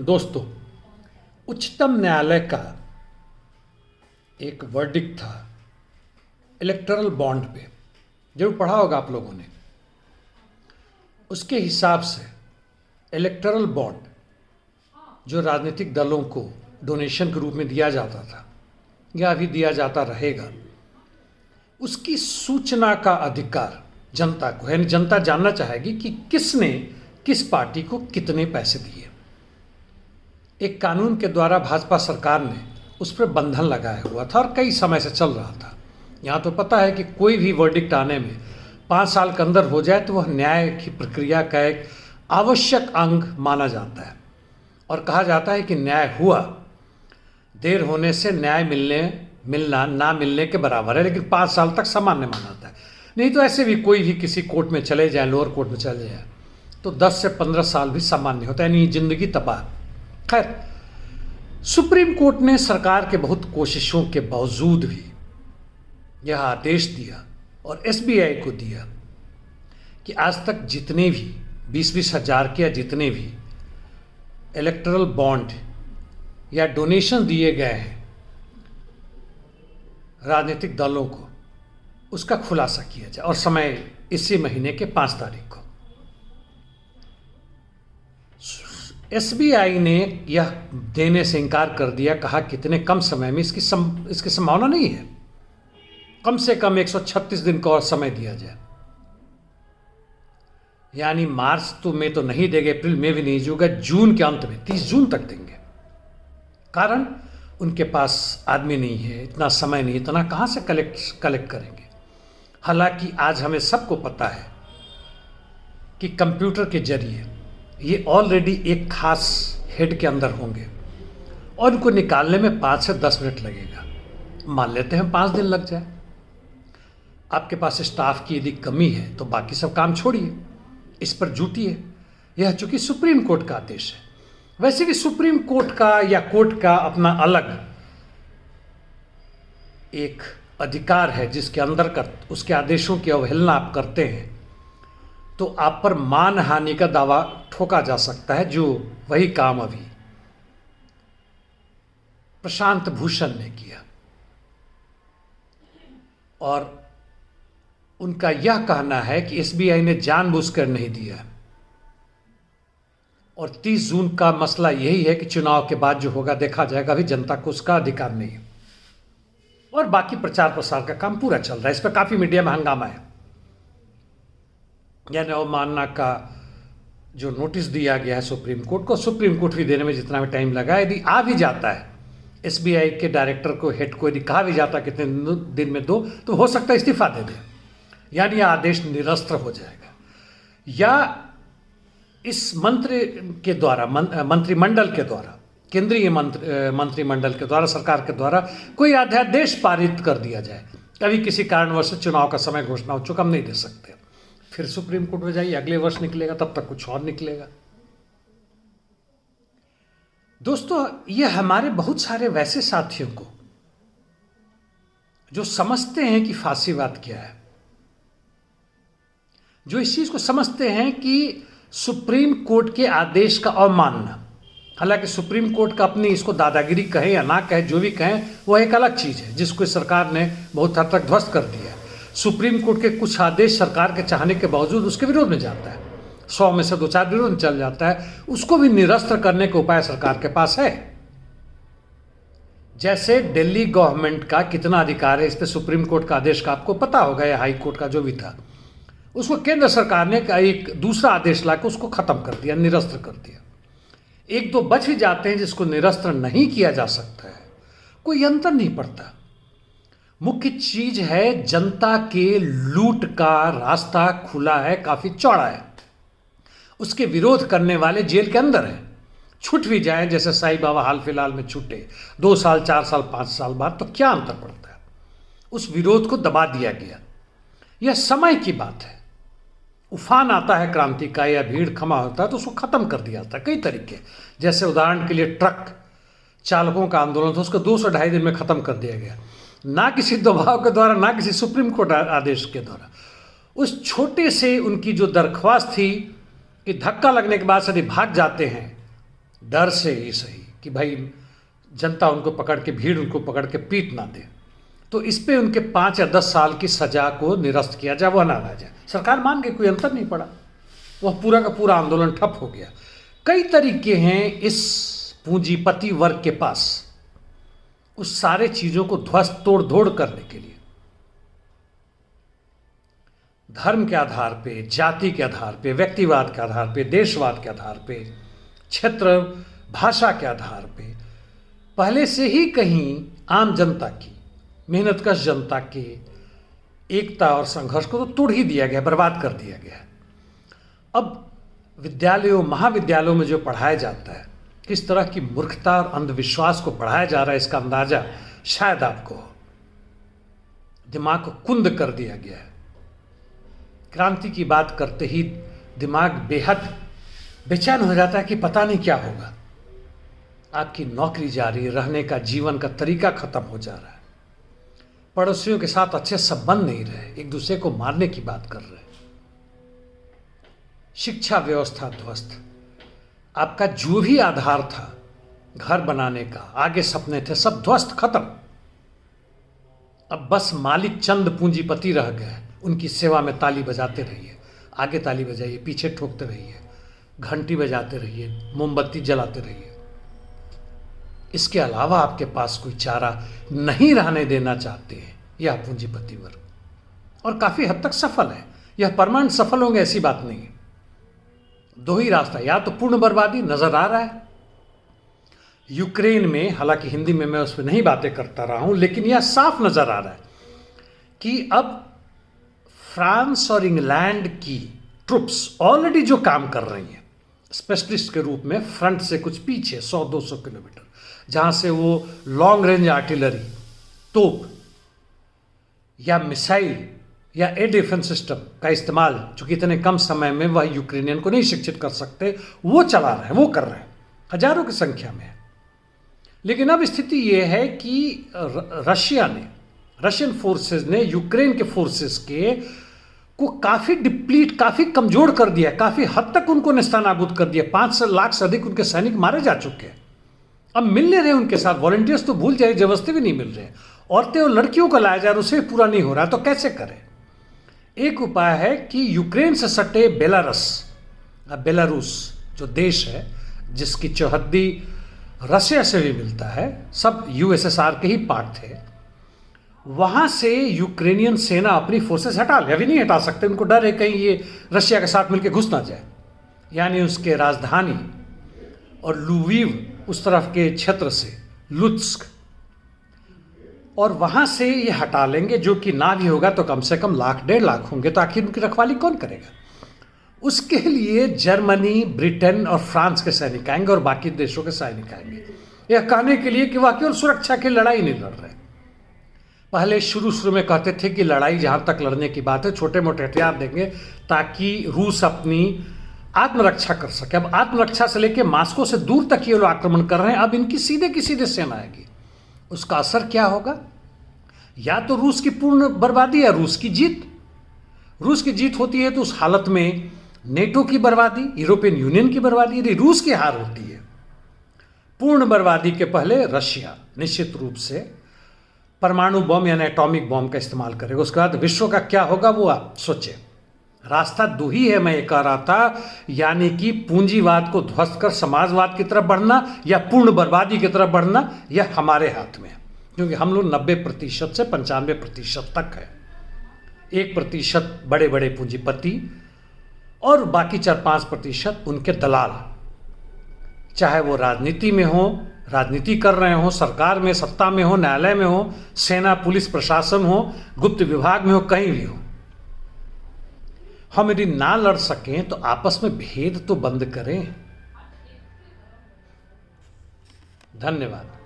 दोस्तों, उच्चतम न्यायालय का एक वर्डिक्ट था इलेक्टोरल बॉन्ड पे, जरूर पढ़ा होगा आप लोगों ने। उसके हिसाब से इलेक्टोरल बॉन्ड जो राजनीतिक दलों को डोनेशन के रूप में दिया जाता था या अभी दिया जाता रहेगा, उसकी सूचना का अधिकार जनता को है। जनता जानना चाहेगी कि किसने किस पार्टी को कितने पैसे दिए। एक कानून के द्वारा भाजपा सरकार ने उस पर बंधन लगाया हुआ था और कई समय से चल रहा था। यहाँ तो पता है कि कोई भी वर्डिक्ट आने में 5 साल के अंदर हो जाए तो वह न्याय की प्रक्रिया का एक आवश्यक अंग माना जाता है और कहा जाता है कि न्याय हुआ, देर होने से न्याय मिलना ना मिलने के बराबर है, लेकिन 5 साल तक सामान्य माना जाता है। नहीं तो ऐसे भी कोई भी किसी कोर्ट में चले जाए, लोअर कोर्ट में चले जाए, तो 10 से 15 साल भी सामान्य होता है, यानी जिंदगी तबाह। खैर, सुप्रीम कोर्ट ने सरकार के बहुत कोशिशों के बावजूद भी यह आदेश दिया और एसबीआई को दिया कि आज तक जितने भी 20-20 हज़ार के या जितने भी इलेक्टोरल बॉन्ड या डोनेशन दिए गए हैं राजनीतिक दलों को, उसका खुलासा किया जाए और समय इसी महीने के 5 तारीख को। एसबीआई ने यह देने से इनकार कर दिया, कहा कितने कम समय में इसकी संभावना नहीं है, कम से कम 136 दिन का और समय दिया जाए, यानी मार्च में तो नहीं देंगे, अप्रैल में भी नहीं होगा, जून के अंत में 30 जून तक देंगे। कारण उनके पास आदमी नहीं है, इतना समय नहीं, इतना कहाँ से कलेक्ट करेंगे। हालांकि आज हमें सबको पता है कि कंप्यूटर के जरिए ये ऑलरेडी एक खास हेड के अंदर होंगे और उनको निकालने में 5 से 10 मिनट लगेगा। मान लेते हैं 5 दिन लग जाए। आपके पास स्टाफ की यदि कमी है तो बाकी सब काम छोड़िए, इस पर जुटिए। यह चूंकि सुप्रीम कोर्ट का आदेश है। वैसे भी सुप्रीम कोर्ट का या कोर्ट का अपना अलग एक अधिकार है, जिसके अंदर का उसके आदेशों की अवहेलना आप करते हैं तो आप पर मानहानि का दावा ठोका जा सकता है, जो वही काम अभी प्रशांत भूषण ने किया। और उनका यह कहना है कि एसबीआई ने जानबूझकर नहीं दिया और 30 जून का मसला यही है कि चुनाव के बाद जो होगा देखा जाएगा, अभी जनता को उसका अधिकार नहीं है। और बाकी प्रचार प्रसार का काम पूरा चल रहा है। इस पर काफ़ी मीडिया में हंगामा है। यानी अवमानना का जो नोटिस दिया गया है सुप्रीम कोर्ट को, सुप्रीम कोर्ट भी देने में जितना भी टाइम लगा, यदि आ भी जाता है एसबीआई के डायरेक्टर को, हेड को यदि कहा भी जाता है कितने दिन में दो, तो हो सकता है इस्तीफा दे दे, यानी यह आदेश निरस्त हो जाएगा। या इस मंत्रिमंडल के द्वारा, केंद्रीय मंत्रिमंडल के द्वारा, सरकार के द्वारा कोई अध्यादेश पारित कर दिया जाए। कभी किसी कारणवश चुनाव का समय घोषणा हो चुका, हम नहीं दे सकते, फिर सुप्रीम कोर्ट में जाइए, अगले वर्ष निकलेगा, तब तक कुछ और निकलेगा। दोस्तों, यह हमारे बहुत सारे वैसे साथियों को जो समझते हैं कि फांसीवाद क्या है, जो इस चीज को समझते हैं कि सुप्रीम कोर्ट के आदेश का अवमानना, हालांकि सुप्रीम कोर्ट का अपनी इसको दादागिरी कहे या ना कहे, जो भी कहें, वह एक अलग चीज है जिसको सरकार ने बहुत हद तक ध्वस्त कर दिया है। सुप्रीम कोर्ट के कुछ आदेश सरकार के चाहने के बावजूद उसके विरोध में जाता है, 100 में से 2-4 विरोध में चल जाता है, उसको भी निरस्त करने का उपाय सरकार के पास है। जैसे दिल्ली गवर्नमेंट का कितना अधिकार है इस पर सुप्रीम कोर्ट का आदेश का आपको पता होगा, या हाई कोर्ट का जो भी था, उसको केंद्र सरकार ने एक दूसरा आदेश लाकर उसको खत्म कर दिया, निरस्त कर दिया। 1-2 बच भी जाते हैं जिसको निरस्त नहीं किया जा सकता है, कोई अंतर नहीं पड़ता। मुख्य चीज है जनता के लूट का रास्ता खुला है, काफी चौड़ा है, उसके विरोध करने वाले जेल के अंदर हैं। छूट भी जाएं, जैसे साईं बाबा हाल फिलहाल में छूटे 2 साल 4 साल 5 साल बाद, तो क्या अंतर पड़ता है। उस विरोध को दबा दिया गया। यह समय की बात है। उफान आता है क्रांति का या भीड़ खमा होता है तो उसको खत्म कर दिया जाता है कई तरीके। जैसे उदाहरण के लिए ट्रक चालकों का आंदोलन था, उसको 2-2.5 दिन में खत्म कर दिया गया, ना किसी दबाव के द्वारा, ना किसी सुप्रीम कोर्ट आदेश के द्वारा। उस छोटे से उनकी जो दरख्वास्त थी कि धक्का लगने के बाद यदि भाग जाते हैं डर से ही सही कि भाई जनता उनको पकड़ के, भीड़ उनको पकड़ के पीट ना दे। तो इस पे उनके 5 या 10 साल की सजा को निरस्त किया जाए, वह ना रह जाए। सरकार मान गई, कोई अंतर नहीं पड़ा, वह पूरा का पूरा आंदोलन ठप हो गया। कई तरीके हैं इस पूंजीपति वर्ग के पास उस सारे चीजों को ध्वस्त तोड़ धोड़ करने के लिए। धर्म के आधार पे, जाति के आधार पे, व्यक्तिवाद के आधार पे, देशवाद के आधार पे, क्षेत्र भाषा के आधार पे पहले से ही कहीं आम जनता की, मेहनतकश जनता के एकता और संघर्ष को तो तोड़ ही दिया गया, बर्बाद कर दिया गया। अब विद्यालयों, महाविद्यालयों में जो पढ़ाया जाता है, किस तरह की मूर्खता और अंधविश्वास को पढ़ाया जा रहा है, इसका अंदाजा शायद आपको हो। दिमाग को कुंद कर दिया गया है। क्रांति की बात करते ही दिमाग बेहद बेचैन हो जाता है कि पता नहीं क्या होगा। आपकी नौकरी जारी, रहने का जीवन का तरीका खत्म हो जा रहा है। पड़ोसियों के साथ अच्छे संबंध नहीं रहे, एक दूसरे को मारने की बात कर रहे। शिक्षा व्यवस्था ध्वस्त। आपका जो भी आधार था घर बनाने का, आगे सपने थे, सब ध्वस्त, खत्म। अब बस मालिक चंद पूंजीपति रह गए, उनकी सेवा में ताली बजाते रहिए, आगे ताली बजाइए, पीछे ठोकते रहिए, घंटी बजाते रहिए, मोमबत्ती जलाते रहिए। इसके अलावा आपके पास कोई चारा नहीं रहने देना चाहते हैं यह पूंजीपति वर्ग, और काफी हद तक सफल है। यह परमानेंट सफल होंगे ऐसी बात नहीं है। दो ही रास्ता, या तो पूर्ण बर्बादी नजर आ रहा है यूक्रेन में, हालांकि हिंदी में मैं उस पर नहीं बातें करता रहा हूं, लेकिन यह साफ नजर आ रहा है कि अब फ्रांस और इंग्लैंड की ट्रुप्स ऑलरेडी जो काम कर रही हैं स्पेशलिस्ट के रूप में, फ्रंट से कुछ पीछे 100-200 किलोमीटर, जहां से वो लॉन्ग रेंज आर्टिलरी, तोप या मिसाइल या एयर डिफेंस सिस्टम का इस्तेमाल, जो कि इतने कम समय में वह यूक्रेनियन को नहीं शिक्षित कर सकते, वो चला रहे हैं, वो कर रहे हैं, हजारों की संख्या में है। लेकिन अब स्थिति ये है कि रशियन फोर्सेस ने यूक्रेन के फोर्सेस को काफी डिप्लीट, काफी कमजोर कर दिया, काफी हद तक उनको नेस्तनाबूद कर दिया। 5 लाख से अधिक उनके सैनिक मारे जा चुके हैं। अब मिल नहीं रहे उनके साथ, वॉलंटियर्स तो भूल जाए, जबरदस्ती भी नहीं मिल रहे, औरतें और लड़कियों को लाया जा रहा, उसे पूरा नहीं हो रहा, तो कैसे करें? एक उपाय है कि यूक्रेन से सटे बेलारूस जो देश है, जिसकी चौहद्दी रशिया से भी मिलता है, सब यूएसएसआर के ही पार्ट थे, वहां से यूक्रेनियन सेना अपनी फोर्सेस हटा ले। अभी नहीं हटा सकते, उनको डर है कहीं ये रशिया के साथ मिलकर घुस ना जाए। यानी उसके राजधानी और लुवीव उस तरफ के क्षेत्र से लुत्स्क, और वहां से ये हटा लेंगे, जो कि ना भी होगा तो कम से कम 1.5 लाख होंगे, तो आखिर उनकी रखवाली कौन करेगा? उसके लिए जर्मनी, ब्रिटेन और फ्रांस के सैनिक आएंगे और बाकी देशों के सैनिक आएंगे, यह कहने के लिए कि वह केवल सुरक्षा की लड़ाई नहीं लड़ रहे। पहले शुरू में कहते थे कि लड़ाई जहां तक लड़ने की बात है, छोटे मोटे हथियार देंगे ताकि रूस अपनी आत्मरक्षा कर सके। अब आत्मरक्षा से लेकर मास्को से दूर तक ये लोग आक्रमण कर रहे हैं। अब इनकी सीधे की सीधे सेना आएगी, उसका असर क्या होगा? या तो रूस की पूर्ण बर्बादी या रूस की जीत। रूस की जीत होती है तो उस हालत में नेटो की बर्बादी, यूरोपियन यूनियन की बर्बादी। यदि रूस की हार होती है, पूर्ण बर्बादी के पहले रशिया निश्चित रूप से परमाणु बम यानी एटॉमिक बम का इस्तेमाल करेगा। उसके बाद विश्व का क्या होगा वो आप सोचें। रास्ता दो ही है, मैं ये कह रहा था, यानी कि पूंजीवाद को ध्वस्त कर समाजवाद की तरफ बढ़ना या पूर्ण बर्बादी की तरफ बढ़ना, यह हमारे हाथ में है। क्योंकि हम लोग 90% से 95% तक है। 1% बड़े बड़े पूंजीपति और बाकी 4-5% उनके दलाल, चाहे वो राजनीति में हो, राजनीति कर रहे हो, सरकार में, सत्ता में हो, न्यायालय में हो, सेना, पुलिस, प्रशासन हो, गुप्त विभाग में हो, कहीं भी हो। हम यदि ना लड़ सकें तो आपस में भेद तो बंद करें। धन्यवाद।